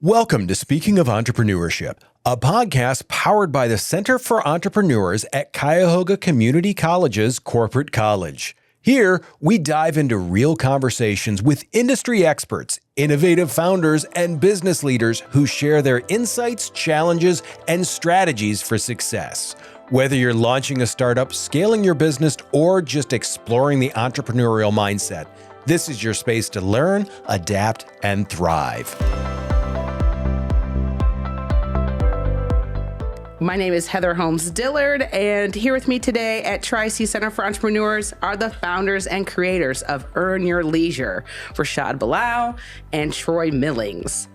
Welcome to Speaking of Entrepreneurship, a podcast powered by the Center for Entrepreneurs at Cuyahoga Community College's Corporate College. Here, we dive into real conversations with industry experts, innovative founders, and business leaders who share their insights, challenges, and strategies for success. Whether you're launching a startup, scaling your business, or just exploring the entrepreneurial mindset, this is your space to learn, adapt, and thrive. My name is Heather Holmes Dillard, and here with me today at Tri-C Center for Entrepreneurs are the founders and creators of Earn Your Leisure, Rashad, Bilal, and Troy Millings.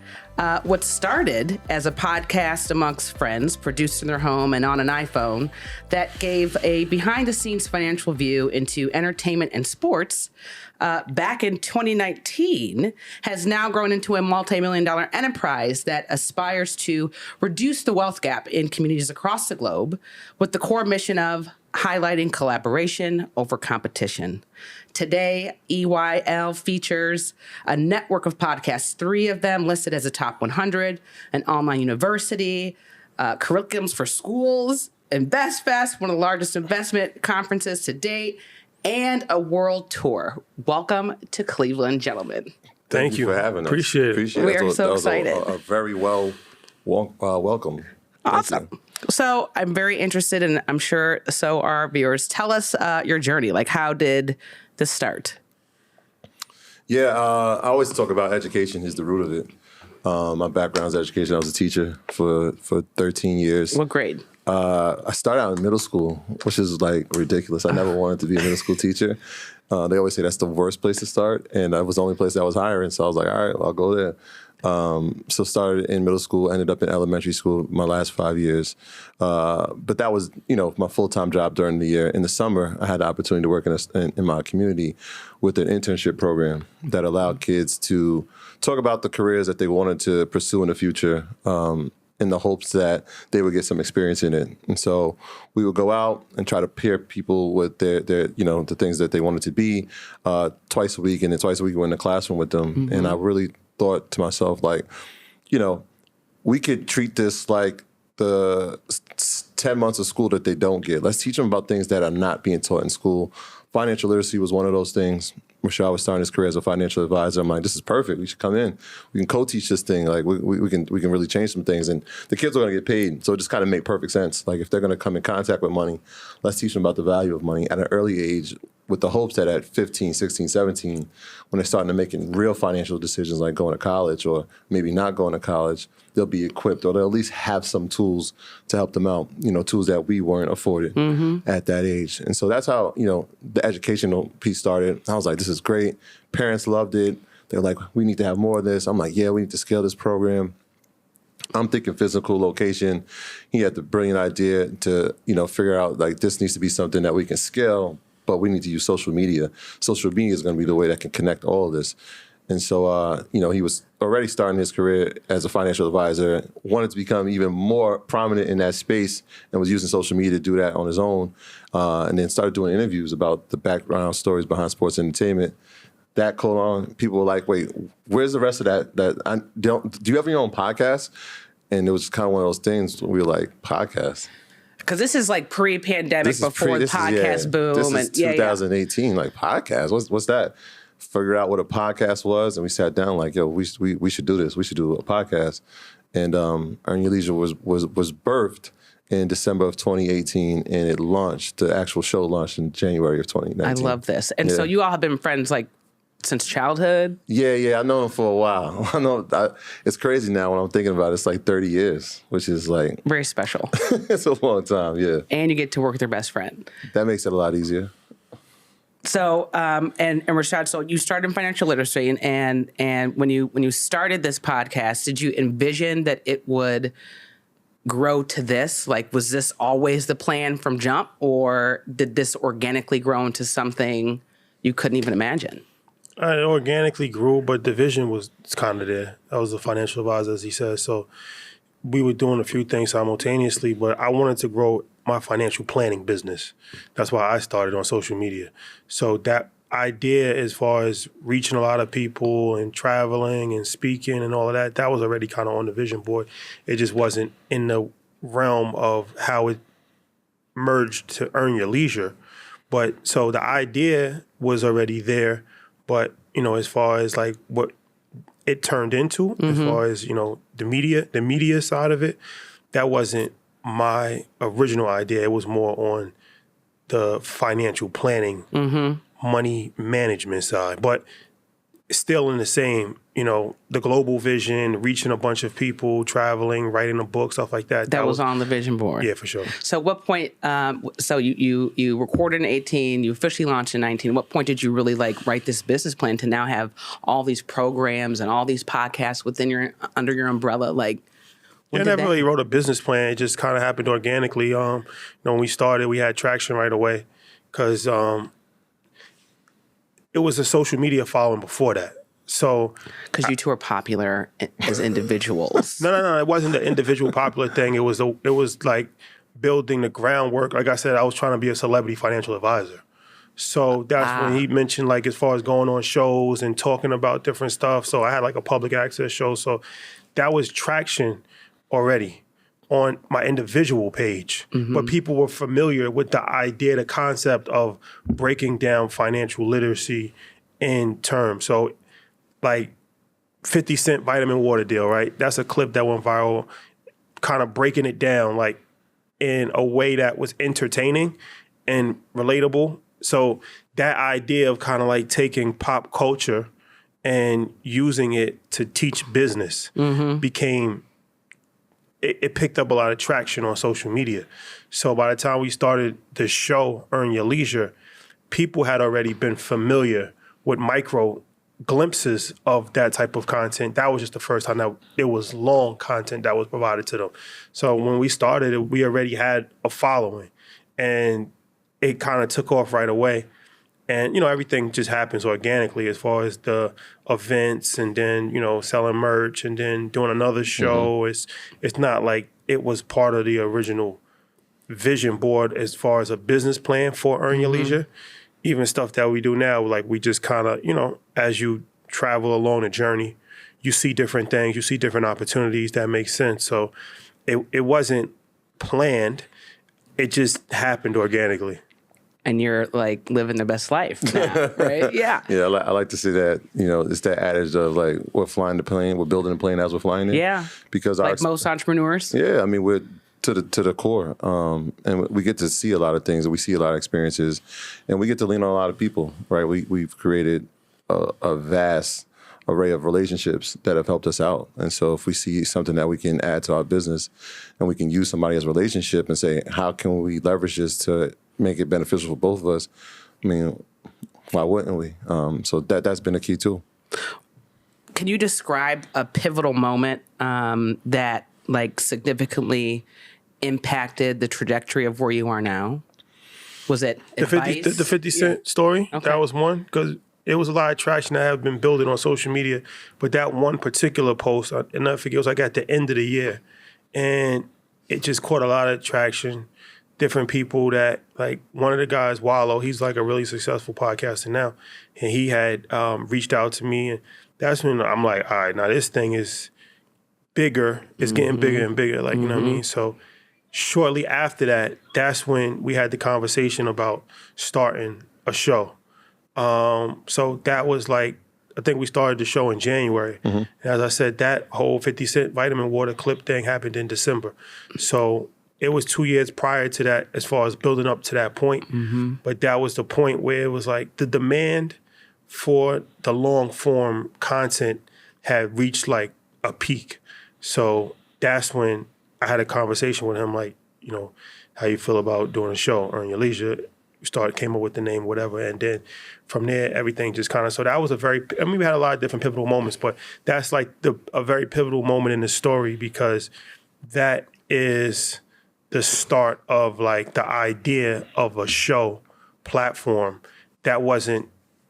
What started as a podcast amongst friends, produced in their home and on an iPhone, that gave a behind-the-scenes financial view into entertainment and sports, back in 2019, has now grown into a multi-million-dollar enterprise that aspires to reduce the wealth gap in communities across the globe with the core mission of highlighting collaboration over competition. Today, EYL features a network of podcasts, 3 of them listed as a top 100, an online university, curriculums for schools, InvestFest, one of the largest investment conferences to date, and a world tour. Welcome to Cleveland, gentlemen. Thank you for having us. Appreciate it. We are so excited. A very welcome. Awesome. So I'm very interested, and I'm sure so are our viewers. Tell us your journey. Like, how did this start? Yeah, I always talk about education is the root of it. My background is education. I was a teacher for 13 years. What grade? I started out in middle school, which is like ridiculous. I never wanted to be a middle school teacher. They always say that's the worst place to start, and that was the only place that was hiring. So I was like, all right, well, I'll go there. So started in middle school, ended up in elementary school my last 5 years. But that was, my full-time job during the year. In the summer, I had the opportunity to work in my community with an internship program that allowed kids to talk about the careers that they wanted to pursue in the future, in the hopes that they would get some experience in it. And so we would go out and try to pair people with their the things that they wanted to be twice a week. And then twice a week we were in the classroom with them. Mm-hmm. And I really thought to myself, like, we could treat this like the 10 months of school that they don't get. Let's teach them about things that are not being taught in school. Financial literacy was one of those things. Rashad was starting his career as a financial advisor. I'm like, this is perfect. We should come in. We can co-teach this thing. Like, we can really change some things. And the kids are going to get paid. So it just kind of made perfect sense. Like, if they're going to come in contact with money, let's teach them about the value of money at an early age, with the hopes that at 15, 16, 17, when they're starting to making real financial decisions like going to college or maybe not going to college, they'll be equipped, or they'll at least have some tools to help them out, tools that we weren't afforded at that age. And so that's how, the educational piece started. I was like, this is great. Parents loved it. They're like, we need to have more of this. I'm like, yeah, we need to scale this program. I'm thinking physical location. He had the brilliant idea to, figure out, like, this needs to be something that we can scale, but we need to use social media. Social media is going to be the way that can connect all of this. And so, he was already starting his career as a financial advisor, wanted to become even more prominent in that space, and was using social media to do that on his own, and then started doing interviews about the background stories behind sports entertainment. That caught on. People were like, wait, where's the rest of that? Do you have your own podcast? And it was kind of one of those things where we were like, podcast? Because this is like pre-pandemic, before the podcast boom. This is 2018, like, podcast. What's that? Figured out what a podcast was, and we sat down like, yo, we should do this. We should do a podcast. And Earn Your Leisure was birthed in December of 2018, and it launched. The actual show launched in January of 2019. I love this. And so you all have been friends like since childhood? Yeah. I know him for a while. It's crazy now when I'm thinking about it. It's like 30 years, which is like... very special. It's a long time, yeah. And you get to work with your best friend. That makes it a lot easier. So, and Rashad, so you started in financial literacy, and when you started this podcast, did you envision that it would grow to this? Like, was this always the plan from jump, or did this organically grow into something you couldn't even imagine? It organically grew, but the vision was kind of there. I was a financial advisor, as he said, so we were doing a few things simultaneously, but I wanted to grow my financial planning business. That's why I started on social media. So that idea as far as reaching a lot of people and traveling and speaking and all of that, that was already kind of on the vision board. It just wasn't in the realm of how it merged to Earn Your Leisure. But so the idea was already there, but as far as like what it turned into, as far as the media side of it, that wasn't my original idea. It was more on the financial planning, money management side, but still in the same, the global vision, reaching a bunch of people, traveling, writing a book, stuff like that. That was on the vision board. Yeah, for sure. So what point, so you recorded in 18, you officially launched in 19. What point did you really write this business plan to now have all these programs and all these podcasts under your umbrella? I never really wrote a business plan. It just kind of happened organically. When we started, we had traction right away because it was a social media following before that. So, because you two are popular as individuals. No. It wasn't the individual popular thing. It was like building the groundwork. Like I said, I was trying to be a celebrity financial advisor. So that's when he mentioned as far as going on shows and talking about different stuff. So I had a public access show. So that was traction already on my individual page. But people were familiar with the idea, the concept of breaking down financial literacy in terms. So 50 Cent vitamin water deal, right? That's a clip that went viral, kind of breaking it down in a way that was entertaining and relatable. So that idea of kind of taking pop culture and using it to teach business became, it picked up a lot of traction on social media. So by the time we started the show, Earn Your Leisure, people had already been familiar with micro glimpses of that type of content. That was just the first time that it was long content that was provided to them. So when we started, we already had a following, and it kind of took off right away. And, everything just happens organically as far as the events and then, selling merch and then doing another show. It's not like it was part of the original vision board as far as a business plan for Earn Your Leisure. Even stuff that we do now, we just kind of, as you travel along a journey, you see different things, you see different opportunities that make sense. So it wasn't planned. It just happened organically. And you're living the best life now, right? Yeah. Yeah, I like to see that, it's that adage of we're flying the plane, we're building the plane as we're flying it. Yeah. Because most entrepreneurs. Yeah, I mean, we're to the core. And we get to see a lot of things, and we see a lot of experiences, and we get to lean on a lot of people, right? We've created a vast array of relationships that have helped us out. And so if we see something that we can add to our business and we can use somebody as a relationship and say, how can we leverage this to make it beneficial for both of us? I mean, why wouldn't we? So that's been a key too. Can you describe a pivotal moment that significantly impacted the trajectory of where you are now? Was it the 50 Cent story? Okay. That was one, because it was a lot of traction that had been building on social media. But that one particular post, I'll never forget, it was at the end of the year. And it just caught a lot of traction. Different people that, one of the guys, Wallow, he's a really successful podcaster now. And he had reached out to me. And that's when I'm all right, now this thing is bigger. It's getting bigger and bigger, you know what I mean? So shortly after that, that's when we had the conversation about starting a show. So that was I think we started the show in January. And as I said, that whole 50 Cent vitamin water clip thing happened in December. So it was 2 years prior to that as far as building up to that point. But that was the point where it was the demand for the long form content had reached a peak. So that's when I had a conversation with him, how you feel about doing a show, Earn Your Leisure. Came up with the name, whatever. And then from there, everything just kind of, so that was we had a lot of different pivotal moments, but that's a very pivotal moment in the story, because that is the start of the idea of a show platform that wasn't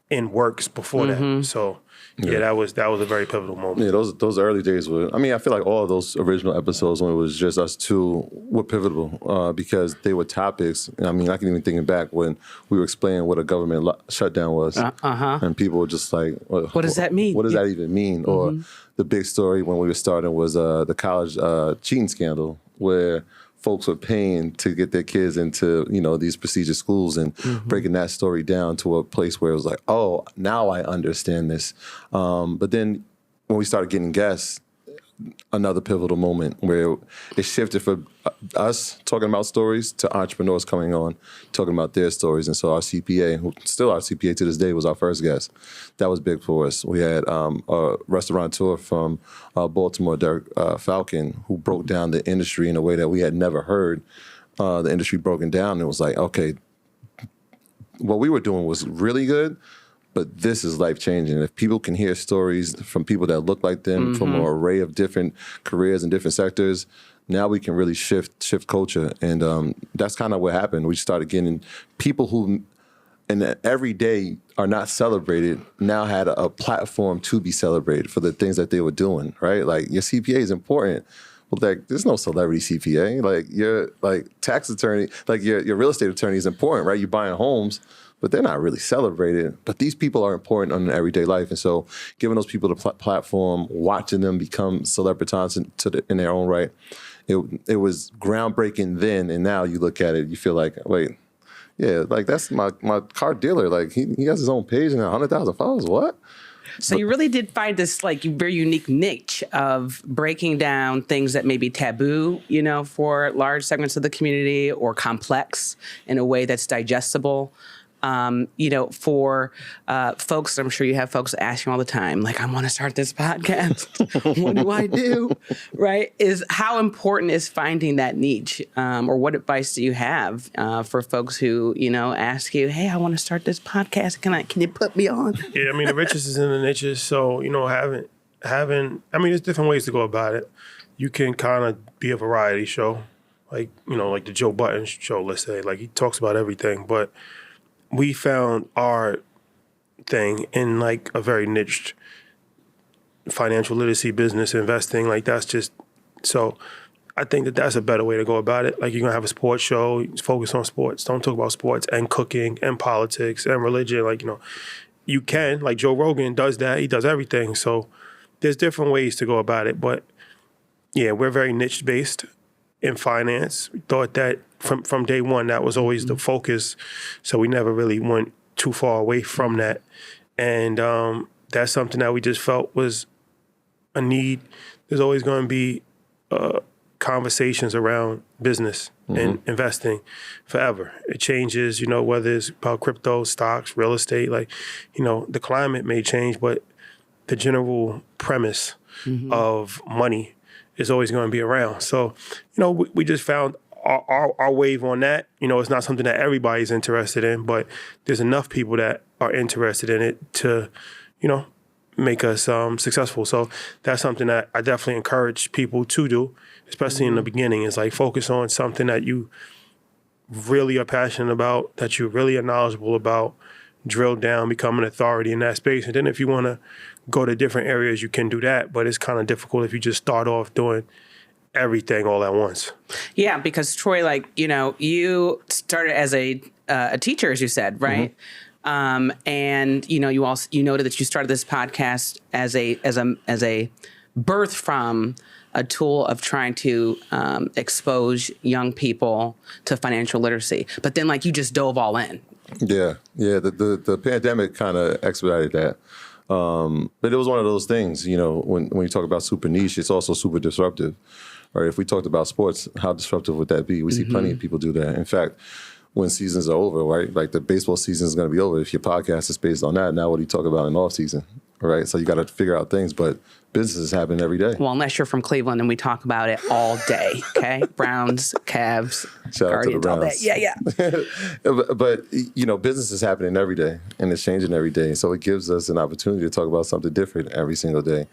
in works before that. So Yeah, that was a very pivotal moment. Yeah, those early days were. I mean, I feel like all of those original episodes when it was just us two were pivotal because they were topics. I mean, I can even think back when we were explaining what a government shutdown was, and people were just like, "What does that mean? What does that even mean?" Or the big story when we were starting was the college cheating scandal, where folks were paying to get their kids into, these prestigious schools and breaking that story down to a place where it was like, oh, now I understand this. But then when we started getting guests, another pivotal moment where it shifted from us talking about stories to entrepreneurs coming on, talking about their stories. And so our CPA, who still our CPA to this day, was our first guest. That was big for us. We had a restaurateur from Baltimore, Derek Falcon, who broke down the industry in a way that we had never heard the industry broken down. It was like, okay, what we were doing was really good, but this is life-changing. If people can hear stories from people that look like them, from an array of different careers and different sectors, now we can really shift culture. And that's kind of what happened. We started getting people who, and every day are not celebrated, now had a platform to be celebrated for the things that they were doing, right? Like, your CPA is important. Well, like, there's no celebrity CPA. Like, your tax attorney, like your real estate attorney is important, right? You're buying homes, but they're not really celebrated. But these people are important in everyday life. And so giving those people the platform, watching them become celebrities in their own right, it was groundbreaking then. And now you look at it, you feel like, wait, yeah, like, that's my car dealer. Like, he has his own page and 100,000 followers. What? So you really did find this like very unique niche of breaking down things that may be taboo, for large segments of the community, or complex in a way that's digestible. For folks, I'm sure you have folks asking all the time, like, I want to start this podcast. What do I do? Right? Is how important is finding that niche? Or what advice do you have for folks who, ask you, hey, I want to start this podcast. Can you put me on? Yeah, I mean, the riches is in the niches. So, there's different ways to go about it. You can kind of be a variety show, like the Joe Budden show, let's say. Like, he talks about everything, but we found our thing in like a very niched financial literacy, business, investing. Like, that's just, so I think that that's a better way to go about it. Like, you're gonna have a sports show, focus on sports. Don't talk about sports and cooking and politics and religion. Like, you can, like Joe Rogan does that. He does everything. So there's different ways to go about it. But yeah, we're very niche based in finance. We thought that from day one, that was always the focus. So we never really went too far away from that. And that's something that we just felt was a need. There's always going to be conversations around business and investing forever. It changes, whether it's about crypto, stocks, real estate, like, the climate may change, but the general premise of money is always going to be around. So, we just found our wave on that. It's not something that everybody's interested in, but there's enough people that are interested in it to, make us successful. So that's something that I definitely encourage people to do, especially in the beginning, is like focus on something that you really are passionate about, that you really are knowledgeable about, drill down, become an authority in that space. And then if you want to go to different areas, you can do that. But it's kind of difficult if you just start off doing everything all at once. Yeah, because Troy, you started as a teacher, as you said, right? And you noted that you started this podcast as a birth from a tool of trying to expose young people to financial literacy. But then, you just dove all in. Yeah. The pandemic kind of expedited that. But it was one of those things, when you talk about super niche, it's also super disruptive. Right? If we talked about sports, how disruptive would that be? We see plenty of people do that. In fact, when seasons are over, right? Like, the baseball season is going to be over. If your podcast is based on that, now what do you talk about in off season? Right? So you got to figure out things, but businesses happen every day. Well, unless you're from Cleveland and we talk about it all day, okay? Browns, Cavs, Guardians, all day. Yeah. but business is happening every day, and it's changing every day. So it gives us an opportunity to talk about something different every single day.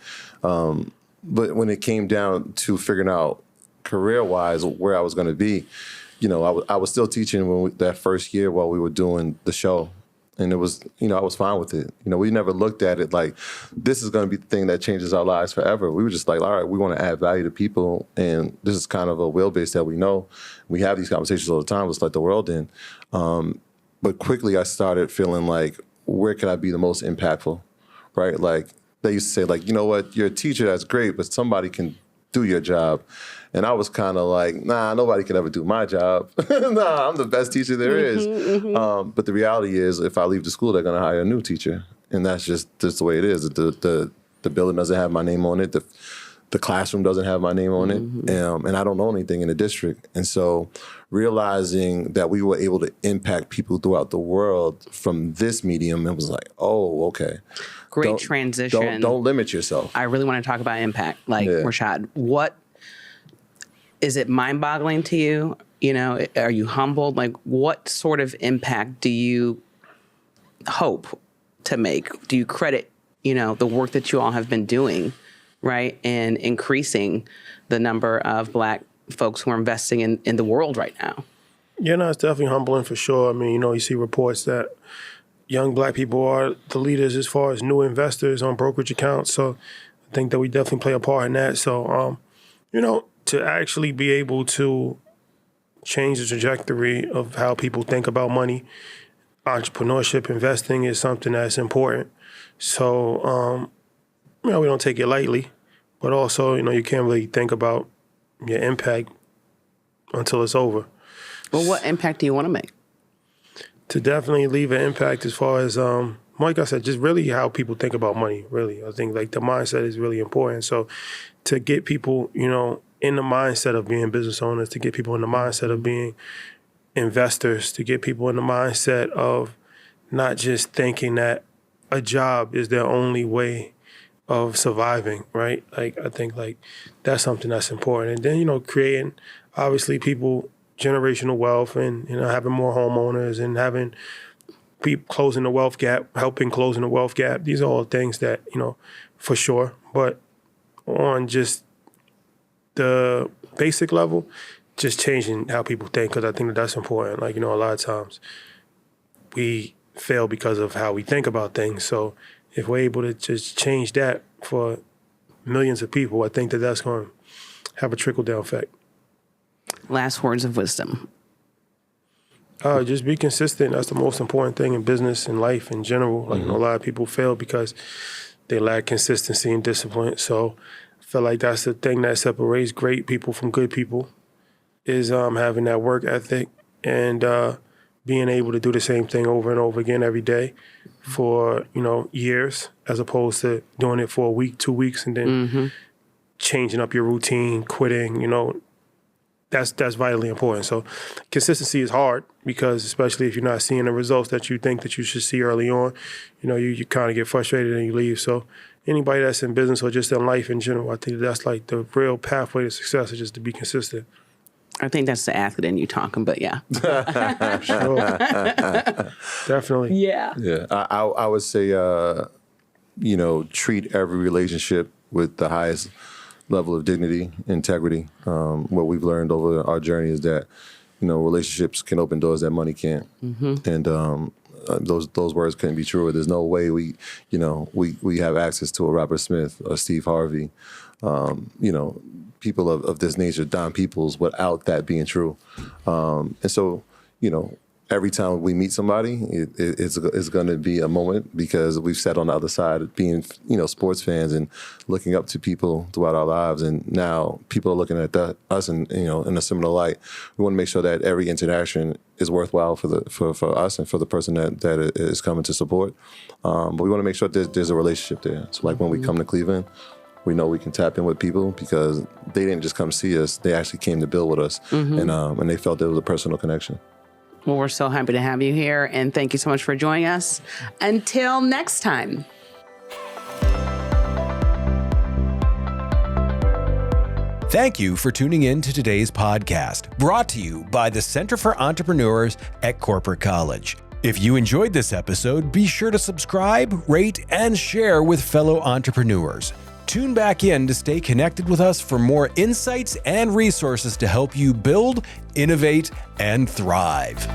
But when it came down to figuring out career-wise where I was going to be, I was still teaching that first year while we were doing the show. And it was, I was fine with it. We never looked at it like this is going to be the thing that changes our lives forever. We were just like, all right, we want to add value to people. And this is kind of a wheelbase that we know. We have these conversations all the time. Let's let the world in. But quickly I started feeling like, where can I be the most impactful, right? Like they used to say, like, you know what, you're a teacher, that's great, but somebody can do your job. And I was kind of like, nah, nobody can ever do my job. Nah, I'm the best teacher there is. But the reality is, if I leave the school, they're going to hire a new teacher. And that's just the way it is. The building doesn't have my name on it. The classroom doesn't have my name on it. And I don't know anything in the district. And so realizing that we were able to impact people throughout the world from this medium, it was like, oh, okay. Great transition. Don't limit yourself. I really want to talk about impact. Like, Rashad, what is it mind-boggling to you? Are you humbled? Like, what sort of impact do you hope to make? Do you credit, the work that you all have been doing, right, and increasing the number of Black folks who are investing in the world right now? Yeah, no, it's definitely humbling for sure. I mean, you see reports that young Black people are the leaders as far as new investors on brokerage accounts. So I think that we definitely play a part in that. So, to actually be able to change the trajectory of how people think about money, entrepreneurship, investing is something that's important. So, we don't take it lightly, but also, you can't really think about your impact until it's over. Well, what impact do you want to make? To definitely leave an impact as far as, like I said, just really how people think about money, really. I think like the mindset is really important. So to get people, in the mindset of being business owners, to get people in the mindset of being investors, to get people in the mindset of not just thinking that a job is their only way of surviving, right? Like, I think like that's something that's important. And then, creating obviously people generational wealth and, having more homeowners and having people closing the wealth gap, helping closing the wealth gap. These are all things that, for sure. But on just the basic level, just changing how people think, because I think that's important. Like, a lot of times we fail because of how we think about things. So if we're able to just change that for millions of people, I think that that's going to have a trickle-down effect. Last words of wisdom. Just be consistent. That's the most important thing in business and life in general. Like, a lot of people fail because they lack consistency and discipline. So I feel like that's the thing that separates great people from good people is having that work ethic and being able to do the same thing over and over again every day for, years, as opposed to doing it for a week, 2 weeks, and then changing up your routine, quitting, that's vitally important. So consistency is hard because especially if you're not seeing the results that you think that you should see early on, you kind of get frustrated and you leave. So anybody that's in business or just in life in general, I think that's like the real pathway to success is just to be consistent. I think that's the athlete in you talking, but yeah. Sure. Definitely. Yeah. Yeah. I would say, treat every relationship with the highest level of dignity, integrity. What we've learned over our journey is that, relationships can open doors that money can't. And those words couldn't be truer. There's no way we have access to a Robert Smith or Steve Harvey, people of this nature, Don Peoples, without that being true. And so, every time we meet somebody, it's going to be a moment because we've sat on the other side being, sports fans and looking up to people throughout our lives. And now people are looking at us in a similar light. We want to make sure that every interaction is worthwhile for us and for the person that is coming to support. But we want to make sure that there's a relationship there. So like when we come to Cleveland, we know we can tap in with people because they didn't just come see us. They actually came to build with us. And they felt there was a personal connection. Well, we're so happy to have you here, and thank you so much for joining us. Until next time. Thank you for tuning in to today's podcast, brought to you by the Center for Entrepreneurs at Corporate College. If you enjoyed this episode, be sure to subscribe, rate, and share with fellow entrepreneurs. Tune back in to stay connected with us for more insights and resources to help you build, innovate, and thrive.